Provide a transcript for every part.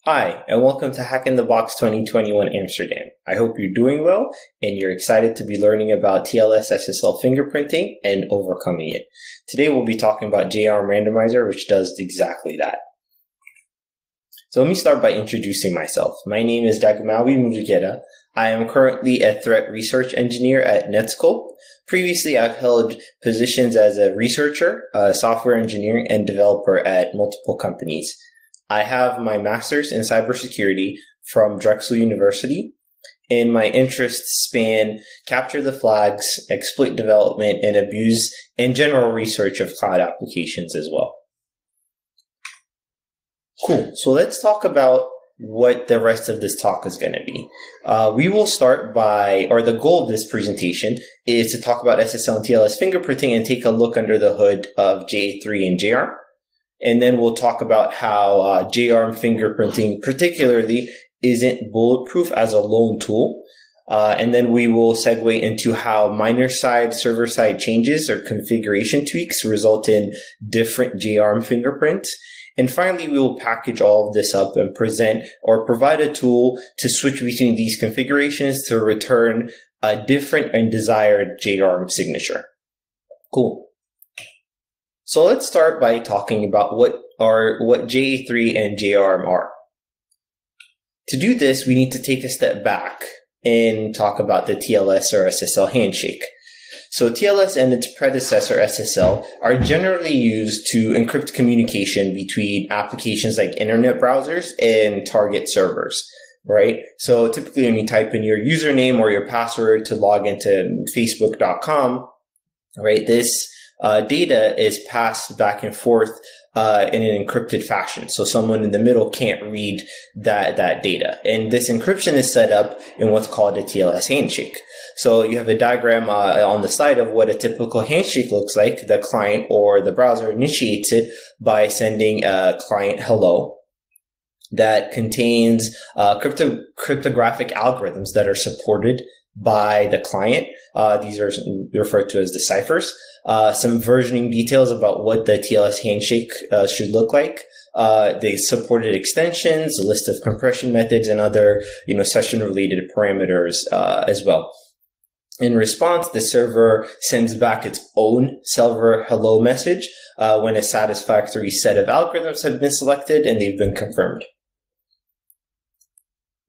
Hi, and welcome to Hack in the Box 2021 Amsterdam. I hope you're doing well and you're excited to be learning about TLS SSL fingerprinting and overcoming it. Today we'll be talking about JARM Randomizer, which does exactly that. So let me start by introducing myself. My name is Dagmawi Mulugeta. I am currently a threat research engineer at Netscope. Previously, I've held positions as a researcher, software engineer, and developer at multiple companies. I have my master's in cybersecurity from Drexel University, and my interests span capture the flags, exploit development, and abuse, and general research of cloud applications as well. Cool. So let's talk about what the rest of this talk is going to be. We will start by, or the goal of this presentation is to talk about SSL and TLS fingerprinting and take a look under the hood of JA3 and JARM. And then we'll talk about how JRM fingerprinting particularly isn't bulletproof as a lone tool. And then we will segue into how miner-side, server-side changes or configuration tweaks result in different JRM fingerprints. And finally, we will package all of this up and present or provide a tool to switch between these configurations to return a different and desired JRM signature. Cool. So let's start by talking about what JA3 and JRM are. To do this, we need to take a step back and talk about the TLS or SSL handshake. So TLS and its predecessor SSL are generally used to encrypt communication between applications like internet browsers and target servers, right? So typically when you type in your username or your password to log into facebook.com, right, this data is passed back and forth in an encrypted fashion. So someone in the middle can't read that data. And this encryption is set up in what's called a TLS handshake. So you have a diagram on the side of what a typical handshake looks like. The client or the browser initiates it by sending a client hello that contains cryptographic algorithms that are supported by the client. These are referred to as the ciphers. Some versioning details about what the TLS handshake should look like. The supported extensions, a list of compression methods, and other session-related parameters as well. In response, the server sends back its own server hello message when a satisfactory set of algorithms have been selected and they've been confirmed.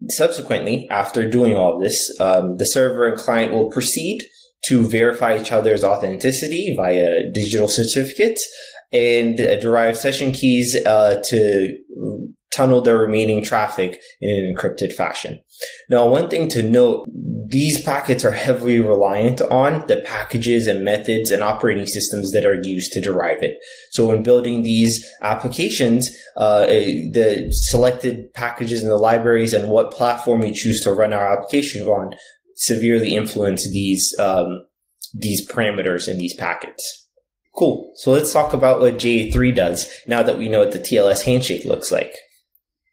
Subsequently, after doing all of this, the server and client will proceed to verify each other's authenticity via digital certificates and derive session keys to tunnel the remaining traffic in an encrypted fashion. Now, one thing to note, these packets are heavily reliant on the packages and methods and operating systems that are used to derive it. So when building these applications, the selected packages and the libraries and what platform we choose to run our application on severely influence these parameters in these packets. Cool. So let's talk about what JA3 does now that we know what the TLS handshake looks like.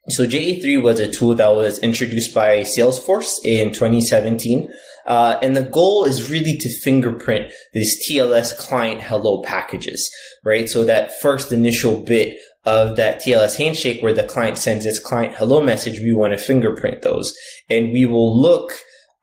So JA3 was a tool that was introduced by Salesforce in 2017. And the goal is really to fingerprint these TLS client hello packages, right? So that first initial bit of that TLS handshake where the client sends its client hello message, we want to fingerprint those. And we will look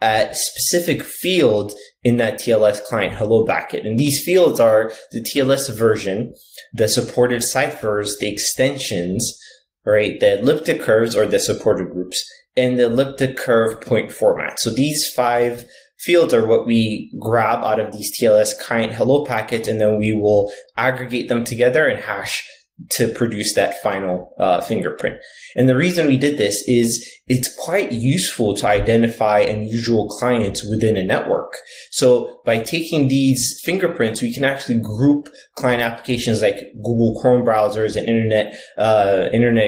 at specific fields in that TLS client hello packet. And these fields are the TLS version, the supported ciphers, the extensions, right, the elliptic curves or the supported groups, and the elliptic curve point format. So these 5 fields are what we grab out of these TLS client hello packets, and then we will aggregate them together and hash to produce that final fingerprint. And the reason we did this is it's quite useful to identify unusual clients within a network. So by taking these fingerprints, we can actually group client applications like Google Chrome browsers and Internet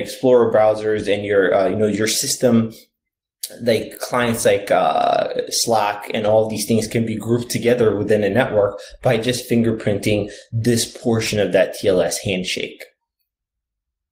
Explorer browsers and your system, like clients like Slack and all these things can be grouped together within a network by just fingerprinting this portion of that TLS handshake.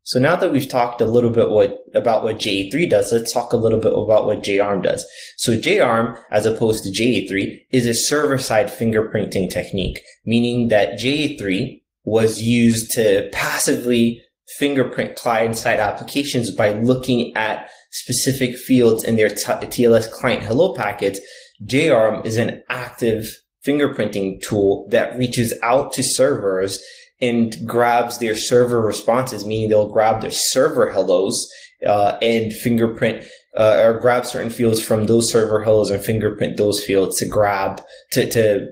So now that we've talked a little bit about what JA3 does, let's talk a little bit about what JARM does. So JARM, as opposed to JA3, is a server-side fingerprinting technique, meaning that JA3 was used to passively fingerprint client-side applications by looking at specific fields in their TLS client hello packets, JARM is an active fingerprinting tool that reaches out to servers and grabs their server responses, meaning they'll grab their server hellos and fingerprint or grab certain fields from those server hellos and fingerprint those fields to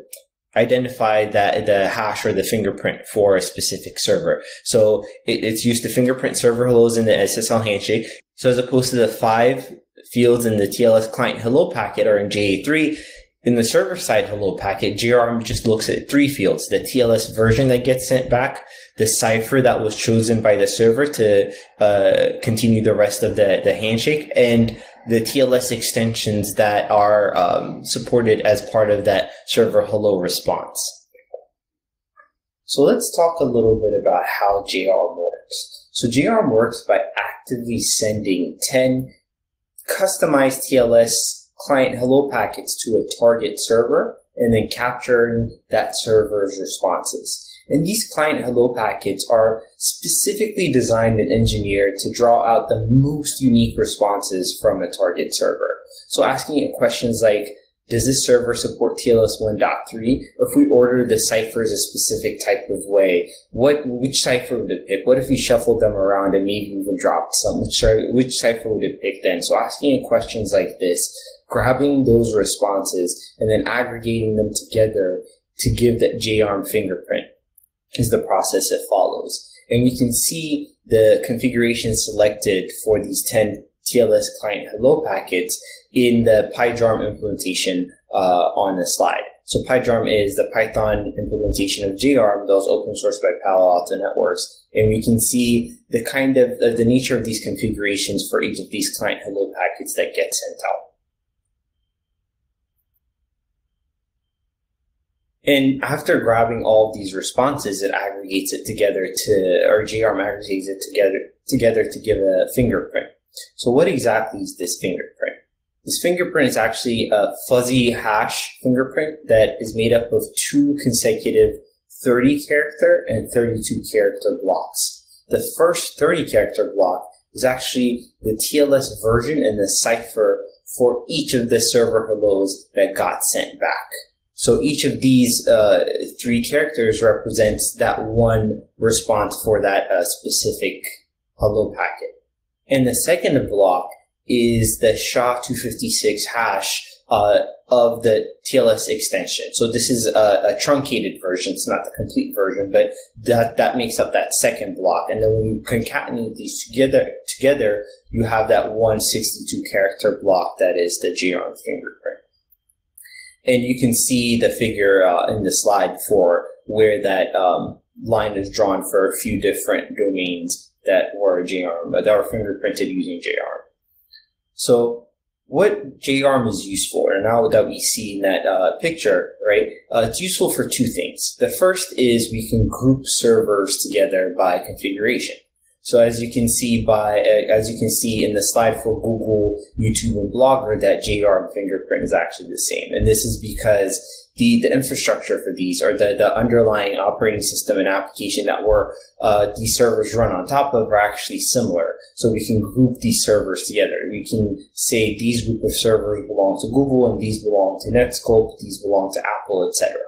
identify that the hash or the fingerprint for a specific server. So it's used to fingerprint server hellos in the Ssl Handshake. So as opposed to the 5 fields in the TLS client hello packet or in JA3, in the server side hello packet, JRM just looks at 3 fields: the TLS version that gets sent back, the cipher that was chosen by the server to continue the rest of the handshake, and the TLS extensions that are supported as part of that server hello response. So let's talk a little bit about how JARM works. So JARM works by actively sending 10 customized TLS client hello packets to a target server and then capturing that server's responses. And these client hello packets are specifically designed and engineered to draw out the most unique responses from a target server. So asking it questions like, does this server support TLS 1.3? If we order the ciphers a specific type of way, which cipher would it pick? What if we shuffled them around and maybe even dropped some? Which cipher would it pick then? So asking it questions like this, grabbing those responses, and then aggregating them together to give that JARM fingerprint is the process that follows. And we can see the configuration selected for these 10 TLS client hello packets in the PyJarm implementation on the slide. So PyJarm is the Python implementation of JARM that was open sourced by Palo Alto Networks. And we can see the kind of the nature of these configurations for each of these client hello packets that get sent out. And after grabbing all of these responses, it aggregates it together or JARM aggregates it together to give a fingerprint. So what exactly is this fingerprint? This fingerprint is actually a fuzzy hash fingerprint that is made up of 2 consecutive 30-character and 32-character blocks. The first 30-character block is actually the TLS version and the cipher for each of the server hellos that got sent back. So each of these 3 characters represents that one response for that specific hello packet. And the second block is the SHA-256 hash of the TLS extension. So this is a truncated version. It's not the complete version, but that makes up that second block. And then when you concatenate these together, you have that 162-character block that is the JARM fingerprint. And you can see the figure in the slide for where that line is drawn for a few different domains that were JARM, that were fingerprinted using JARM. So what JARM is used for, and now that we see in that picture, right, it's useful for 2 things. The first is we can group servers together by configuration. So as you can see in the slide for Google, YouTube, and Blogger, that JARM fingerprint is actually the same. And this is because the infrastructure for these, or the underlying operating system and application that these servers run on top of, are actually similar. So we can group these servers together. We can say these group of servers belong to Google, and these belong to Netscope, these belong to Apple, etc.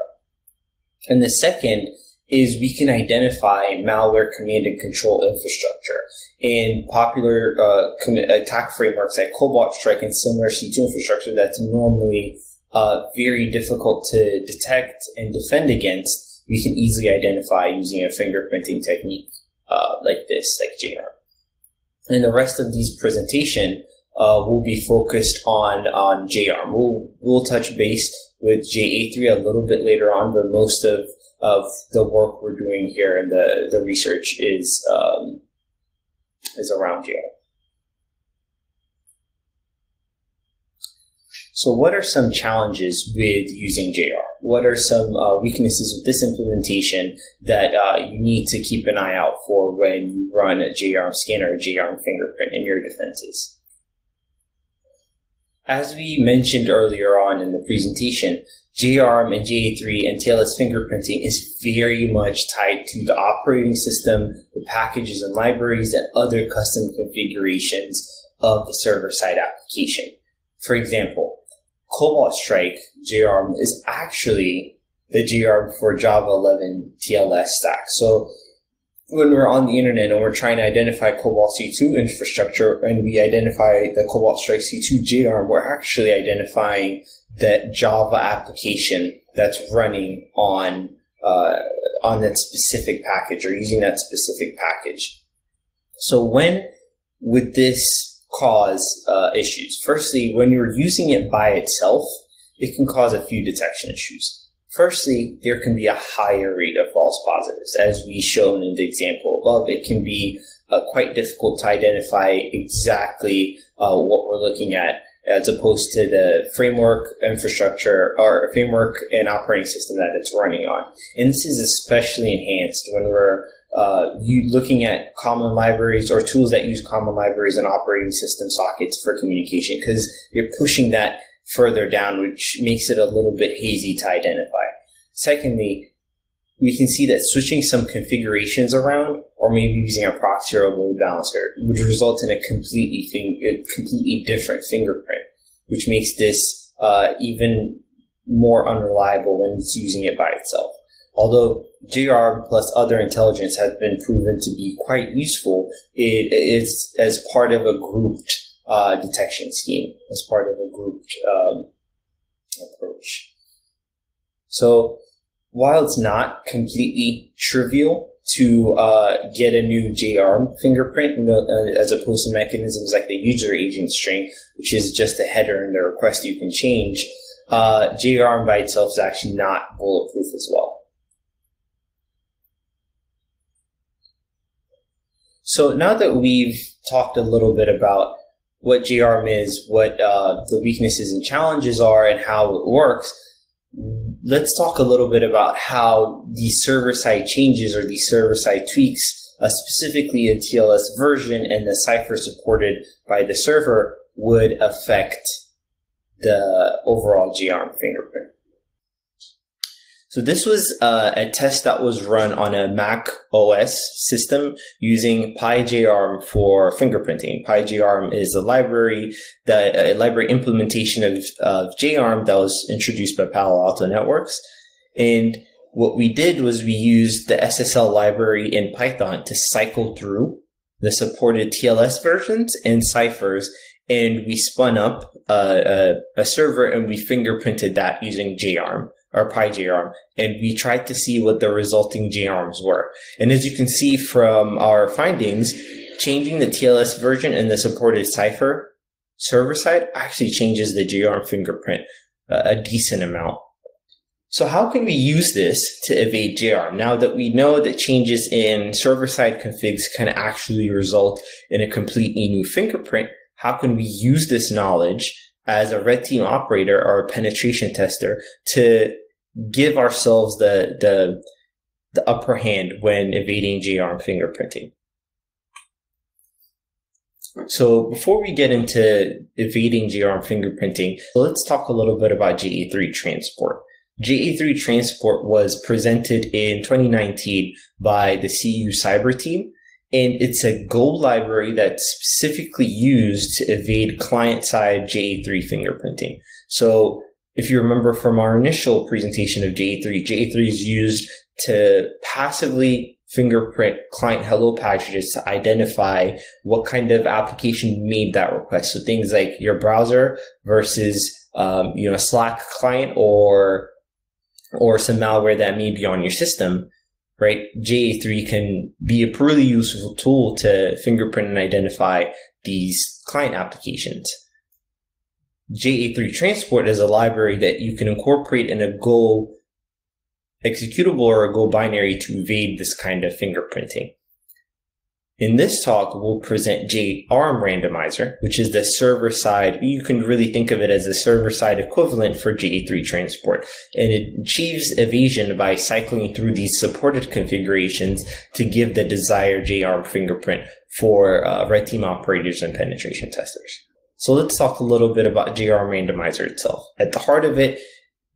And the second is we can identify malware command and control infrastructure. In popular attack frameworks like Cobalt Strike and similar C2 infrastructure that's normally very difficult to detect and defend against, we can easily identify using a fingerprinting technique like this, like JARM. And the rest of these presentation will be focused on JARM. We'll touch base with JA3 a little bit later on, but most of the work we're doing here and the research is around JARM. So what are some challenges with using JARM? What are some weaknesses with this implementation that you need to keep an eye out for when you run a JARM scanner or JARM fingerprint in your defenses? As we mentioned earlier on in the presentation, JARM and JA3 and Tls fingerprinting is very much tied to the operating system, the packages and libraries, and other custom configurations of the server-side application. For example, Cobalt Strike JARM is actually the JARM for Java 11 TLS stack. So when we're on the internet and we're trying to identify Cobalt C2 infrastructure and we identify the Cobalt Strike C2 JARM, we're actually identifying that Java application that's running on that specific package or using that specific package. So when would this cause issues? Firstly, when you're using it by itself, it can cause a few detection issues. Firstly, there can be a higher rate of false positives. As we shown in the example above, it can be quite difficult to identify exactly what we're looking at as opposed to the framework infrastructure or framework and operating system that it's running on. And this is especially enhanced when we're looking at common libraries or tools that use common libraries and operating system sockets for communication, because you're pushing that further down, which makes it a little bit hazy to identify. Secondly, we can see that switching some configurations around, or maybe using a proxy or a load balancer, would result in a completely different fingerprint, which makes this even more unreliable when it's using it by itself. Although JARM plus other intelligence has been proven to be quite useful, it is as part of a grouped detection scheme, as part of a grouped approach. So while it's not completely trivial to get a new JARM fingerprint, as opposed to mechanisms like the user agent string, which is just a header and a request you can change, JARM by itself is actually not bulletproof as well. So now that we've talked a little bit about what JARM is, what the weaknesses and challenges are, and how it works, let's talk a little bit about how these server-side changes or these server-side tweaks, specifically in TLS version and the cipher supported by the server, would affect the overall JARM fingerprint. So this was a test that was run on a Mac OS system using PyJRM for fingerprinting. PyJRM is a library implementation of JARM that was introduced by Palo Alto Networks. And what we did was we used the SSL library in Python to cycle through the supported TLS versions and ciphers, and we spun up a server and we fingerprinted that using JARM. Or PyJRM, and we tried to see what the resulting JARMs were. And as you can see from our findings, changing the TLS version and the supported cipher server side actually changes the JARM fingerprint a decent amount. So how can we use this to evade JARM? Now that we know that changes in server-side configs can actually result in a completely new fingerprint, how can we use this knowledge as a red team operator or a penetration tester to give ourselves the upper hand when evading JARM fingerprinting? So before we get into evading JARM fingerprinting, let's talk a little bit about JA3 transport. JA3 transport was presented in 2019 by the CU cyber team, and it's a Go library that's specifically used to evade client-side JA3 fingerprinting. So if you remember from our initial presentation of JA3, JA3 is used to passively fingerprint client hello packages to identify what kind of application made that request. So things like your browser versus a Slack client or some malware that may be on your system. Right, JA3 can be a really useful tool to fingerprint and identify these client applications. JA3 transport is a library that you can incorporate in a Go executable or a Go binary to evade this kind of fingerprinting. In this talk, we'll present JARM Randomizer, which is the server side. You can really think of it as the server side equivalent for JA3 transport. And it achieves evasion by cycling through these supported configurations to give the desired JARM fingerprint for red team operators and penetration testers. So let's talk a little bit about JRM Randomizer itself. At the heart of it,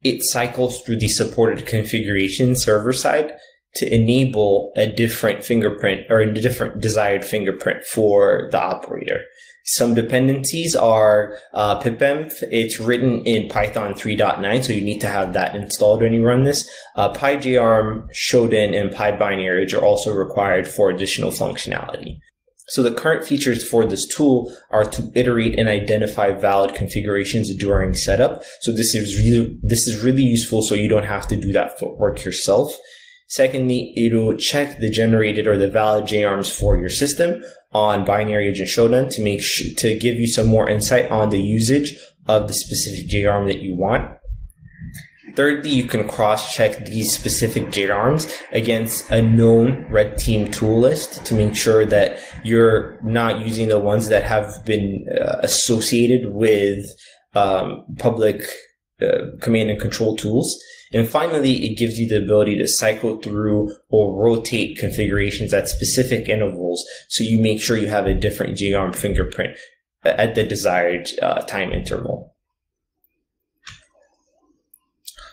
it cycles through the supported configuration server side to enable a different fingerprint or a different desired fingerprint for the operator. Some dependencies are pipenv. It's written in Python 3.9, so you need to have that installed when you run this. PyJRM, Shodan, and PyBinaryEdge are also required for additional functionality. So the current features for this tool are to iterate and identify valid configurations during setup. So this is really useful, so you don't have to do that work yourself. Secondly, it'll check the generated or the valid JARMs for your system on BinaryEdge and Shodan to give you some more insight on the usage of the specific JARM that you want. Thirdly, you can cross-check these specific JARMs against a known red team tool list to make sure that you're not using the ones that have been associated with public command and control tools. And finally, it gives you the ability to cycle through or rotate configurations at specific intervals, so you make sure you have a different JARM fingerprint at the desired time interval.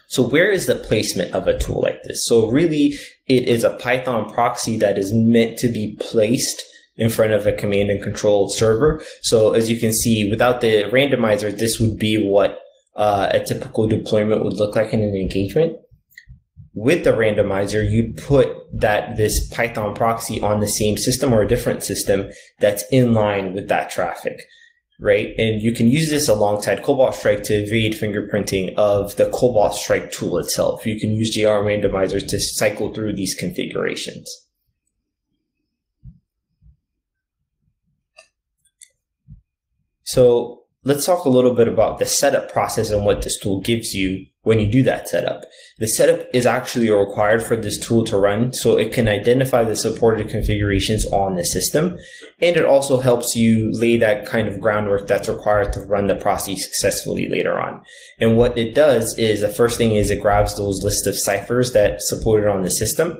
So where is the placement of a tool like this? So really, it is a Python proxy that is meant to be placed in front of a command and control server. So as you can see, without the randomizer, this would be what a typical deployment would look like in an engagement. With the randomizer, you put this Python proxy on the same system or a different system that's in line with that traffic, right? And you can use this alongside Cobalt Strike to evade fingerprinting of the Cobalt Strike tool itself. You can use JRM randomizers to cycle through these configurations. So let's talk a little bit about the setup process and what this tool gives you when you do that setup. The setup is actually required for this tool to run, so it can identify the supported configurations on the system, and it also helps you lay that kind of groundwork that's required to run the process successfully later on. And what it does is, the first thing is it grabs those list of ciphers that supported on the system,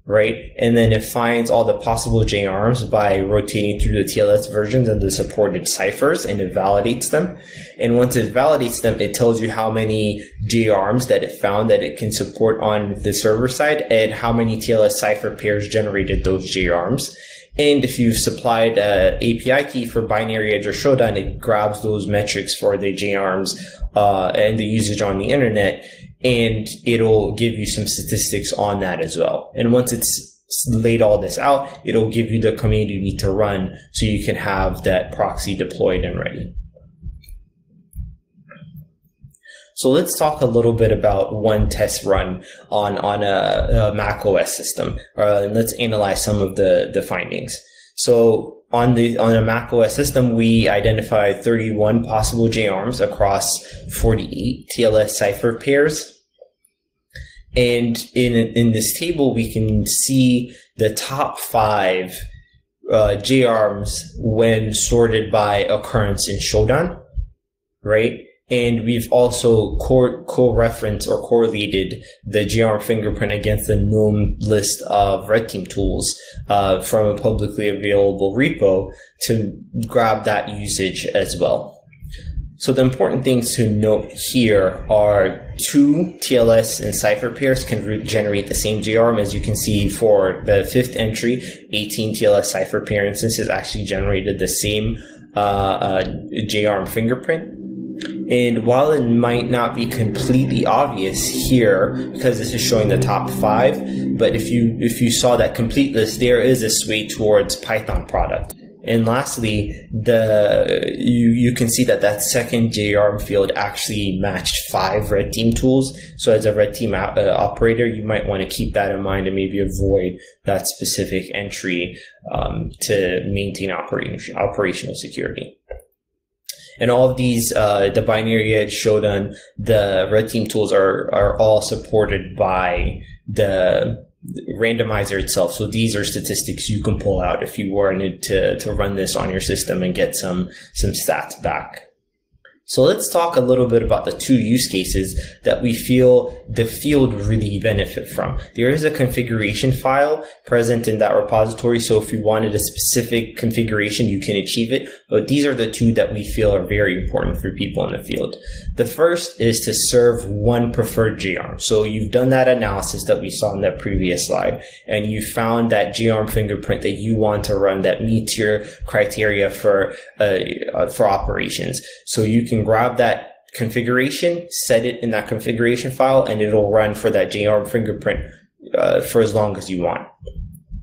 right? And then it finds all the possible JARMs by rotating through the TLS versions of the supported ciphers, and it validates them. And once it validates them, it tells you how many JARMs that it found that it can support on the server side and how many TLS cipher pairs generated those JARMs. And if you've supplied an API key for BinaryEdge or Shodan, it grabs those metrics for the JARMs and the usage on the internet, and it'll give you some statistics on that as well. And once it's laid all this out, it'll give you the command you need to run so you can have that proxy deployed and ready. So let's talk a little bit about one test run on a Mac OS system, and let's analyze some of the findings. So on a Mac OS system, we identified 31 possible JARMs across 48 TLS cipher pairs. And in this table, we can see the top 5 JARMs when sorted by occurrence in Shodan, right? And we've also co-referenced or correlated the JRM fingerprint against the known list of red team tools from a publicly available repo to grab that usage as well. So the important things to note here are 2 TLS and cipher pairs can generate the same JRM. As you can see, for the 5th entry, 18 TLS cipher pair instances actually generated the same JRM fingerprint. And while it might not be completely obvious here, because this is showing the top 5, but if you saw that complete list, there is a sway towards Python product. And lastly, you can see that second JRM field actually matched 5 red team tools. So as a red team operator, you might want to keep that in mind and maybe avoid that specific entry to maintain operational security. And all of these, the BinaryEdge, Shodan, the red team tools are all supported by the randomizer itself. So these are statistics you can pull out if you wanted to run this on your system and get some stats back. So let's talk a little bit about the two use cases that we feel the field really benefit from. There is a configuration file present in that repository, so if you wanted a specific configuration, you can achieve it. But these are the two that we feel are very important for people in the field. The first is to serve one preferred JARM. So you've done that analysis that we saw in that previous slide, and you found that JARM fingerprint that you want to run that meets your criteria for operations. So you can grab that configuration, set it in that configuration file, and it'll run for that JARM fingerprint for as long as you want.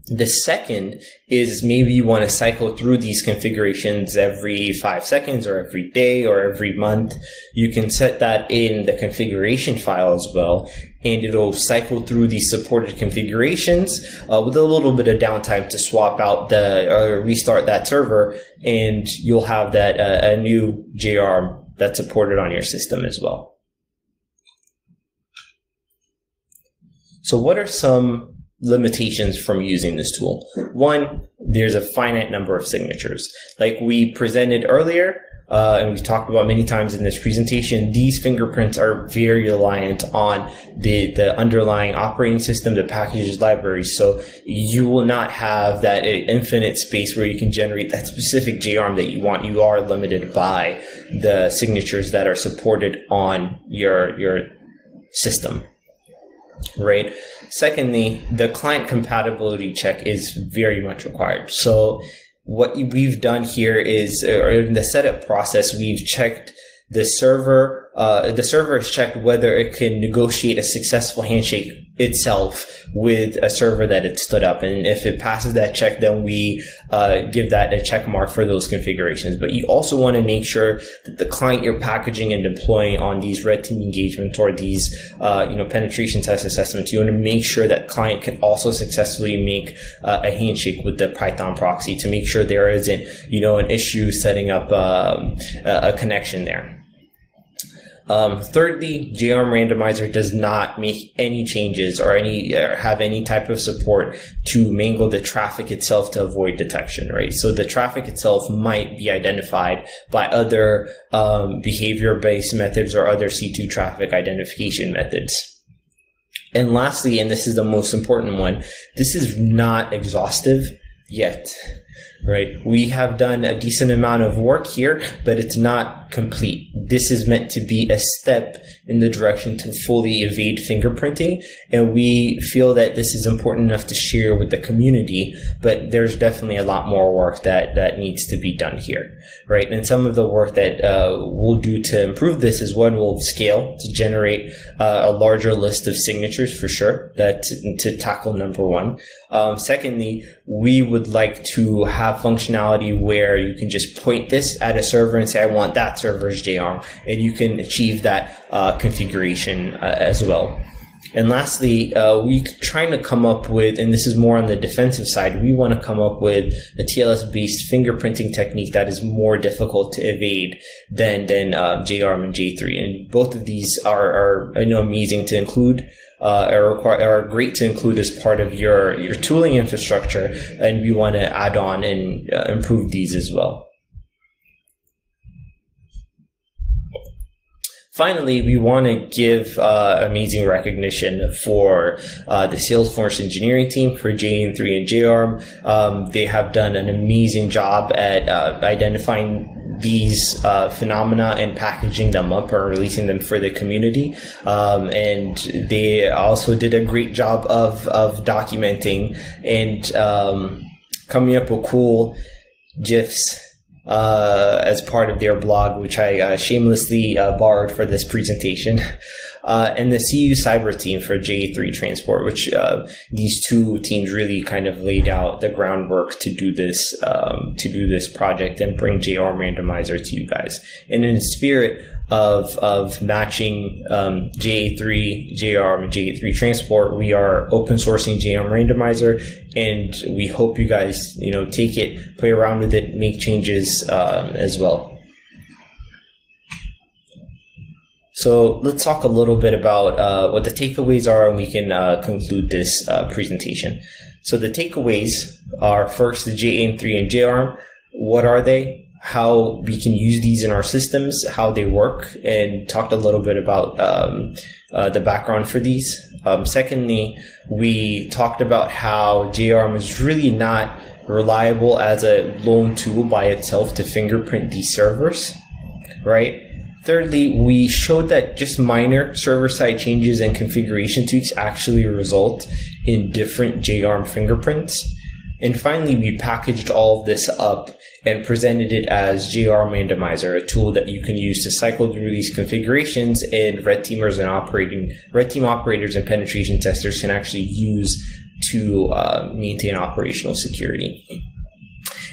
The second is maybe you want to cycle through these configurations every 5 seconds or every day or every month. You can set that in the configuration file as well, and it'll cycle through these supported configurations with a little bit of downtime to swap out restart that server, and you'll have that a new JARM that's supported on your system as well. So what are some limitations from using this tool? One, there's a finite number of signatures. Like we presented earlier, and we've talked about many times in this presentation, these fingerprints are very reliant on the underlying operating system, the packages libraries. So you will not have that infinite space where you can generate that specific JARM that you want. You are limited by the signatures that are supported on your system, right? Secondly, the client compatibility check is very much required. So what we've done here is, or in the setup process, we've checked the server. The server has checked whether it can negotiate a successful handshake itself with a server that it stood up. And if it passes that check, then we give that a check mark for those configurations. But you also want to make sure that the client you're packaging and deploying on these red team engagements or these penetration test assessments, you want to make sure that client can also successfully make a handshake with the Python proxy to make sure there isn't an issue setting up a connection there. Thirdly, JRM Randomizer does not make any changes or have any type of support to mangle the traffic itself to avoid detection, right? So the traffic itself might be identified by other behavior-based methods or other C2 traffic identification methods. And lastly, and this is the most important one, this is not exhaustive yet. Right. We have done a decent amount of work here, but it's not complete. This is meant to be a step in the direction to fully evade fingerprinting. And we feel that this is important enough to share with the community, but there's definitely a lot more work that needs to be done here. Right. And some of the work that we'll do to improve this is one, we'll scale to generate a larger list of signatures for sure, to tackle number one. Secondly, we would like to have functionality where you can just point this at a server and say, I want that server's JARM, and you can achieve that configuration as well. And lastly, we trying to come up with, and this is more on the defensive side, we want to come up with a TLS-based fingerprinting technique that is more difficult to evade than JARM and J3. And both of these are amazing to include. Are great to include as part of your tooling infrastructure, and we want to add on and improve these as well. Finally, we want to give amazing recognition for the Salesforce engineering team for JN3 and JARM. They have done an amazing job at identifying these phenomena and packaging them up or releasing them for the community. And they also did a great job of documenting and coming up with cool GIFs as part of their blog, which I shamelessly borrowed for this presentation. And the CU Cyber team for J3 Transport, which these two teams really kind of laid out the groundwork to do this project and bring JRM Randomizer to you guys. And in the spirit of matching J3 JRM and J3 Transport, we are open sourcing JRM Randomizer, and we hope you guys take it, play around with it, make changes as well. So let's talk a little bit about what the takeaways are, and we can conclude this presentation. So the takeaways are, first, the JN3 and JARM. What are they? how we can use these in our systems, how they work, and talked a little bit about the background for these. Secondly, we talked about how JARM is really not reliable as a lone tool by itself to fingerprint these servers, right? Thirdly, we showed that just minor server-side changes and configuration tweaks actually result in different JARM fingerprints. And finally, we packaged all of this up and presented it as JRM Randomizer, a tool that you can use to cycle through these configurations, and red team operators and penetration testers can actually use to maintain operational security.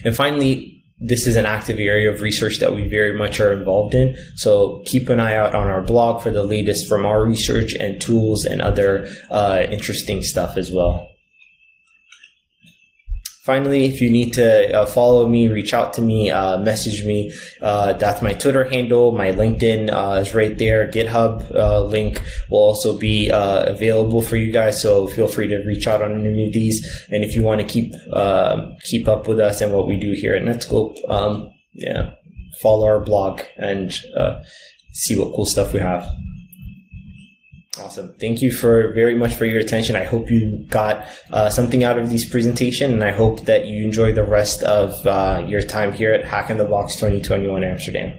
And finally, this is an active area of research that we very much are involved in. So keep an eye out on our blog for the latest from our research and tools and other interesting stuff as well. Finally, if you need to follow me, reach out to me, message me. That's my Twitter handle. My LinkedIn is right there. GitHub link will also be available for you guys. So feel free to reach out on any of these. And if you want to keep up with us and what we do here at Netskope, follow our blog and see what cool stuff we have. Awesome. Thank you very much for your attention. I hope you got something out of this presentation, and I hope that you enjoy the rest of your time here at Hack in the Box 2021 Amsterdam.